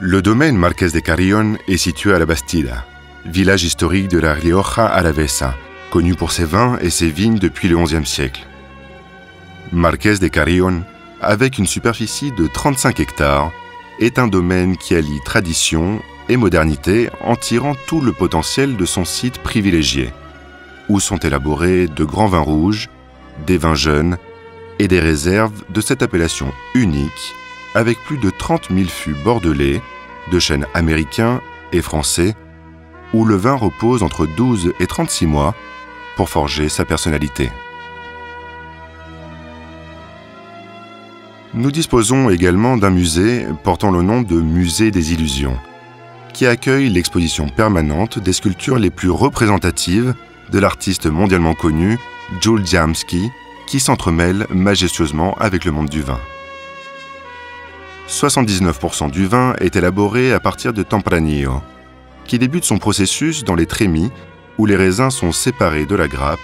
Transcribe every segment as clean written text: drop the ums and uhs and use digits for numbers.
Le domaine Marqués de Carrión est situé à la Bastida, village historique de la Rioja Alavesa, connu pour ses vins et ses vignes depuis le XIe siècle. Marqués de Carrión, avec une superficie de 35 hectares, est un domaine qui allie tradition et modernité en tirant tout le potentiel de son site privilégié, où sont élaborés de grands vins rouges, des vins jeunes et des réserves de cette appellation unique, avec plus de 30 000 fûts bordelais, de chênes américains et français, où le vin repose entre 12 et 36 mois pour forger sa personnalité. Nous disposons également d'un musée portant le nom de Musée des Illusions, qui accueille l'exposition permanente des sculptures les plus représentatives de l'artiste mondialement connu Jules Jamski, qui s'entremêle majestueusement avec le monde du vin. 79% du vin est élaboré à partir de Tempranillo, qui débute son processus dans les trémies où les raisins sont séparés de la grappe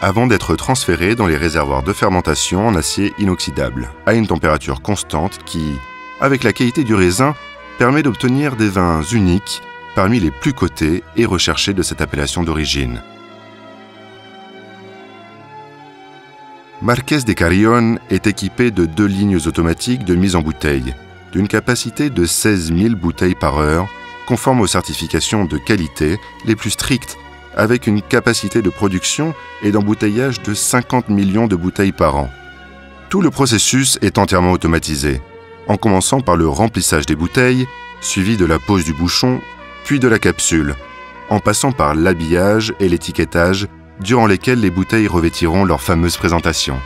avant d'être transférés dans les réservoirs de fermentation en acier inoxydable, à une température constante qui, avec la qualité du raisin, permet d'obtenir des vins uniques parmi les plus cotés et recherchés de cette appellation d'origine. Marqués de Carrión est équipé de 2 lignes automatiques de mise en bouteille, d'une capacité de 16 000 bouteilles par heure, conforme aux certifications de qualité les plus strictes, avec une capacité de production et d'embouteillage de 50 millions de bouteilles par an. Tout le processus est entièrement automatisé, en commençant par le remplissage des bouteilles, suivi de la pose du bouchon, puis de la capsule, en passant par l'habillage et l'étiquetage, durant lesquels les bouteilles revêtiront leur fameuse présentation.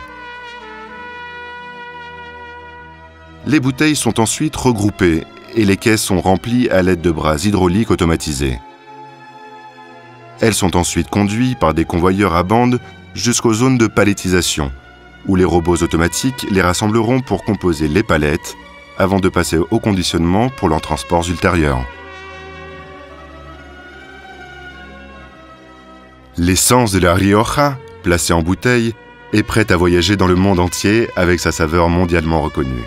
Les bouteilles sont ensuite regroupées et les caisses sont remplies à l'aide de bras hydrauliques automatisés. Elles sont ensuite conduites par des convoyeurs à bande jusqu'aux zones de palettisation, où les robots automatiques les rassembleront pour composer les palettes avant de passer au conditionnement pour leurs transports ultérieurs. L'essence de la Rioja, placée en bouteille, est prête à voyager dans le monde entier avec sa saveur mondialement reconnue.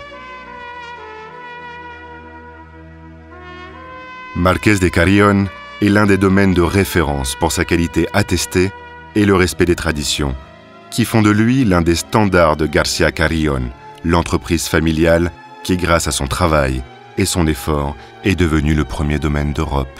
Marqués de Carrión est l'un des domaines de référence pour sa qualité attestée et le respect des traditions, qui font de lui l'un des standards de García Carrión, l'entreprise familiale qui, grâce à son travail et son effort, est devenue le premier domaine d'Europe.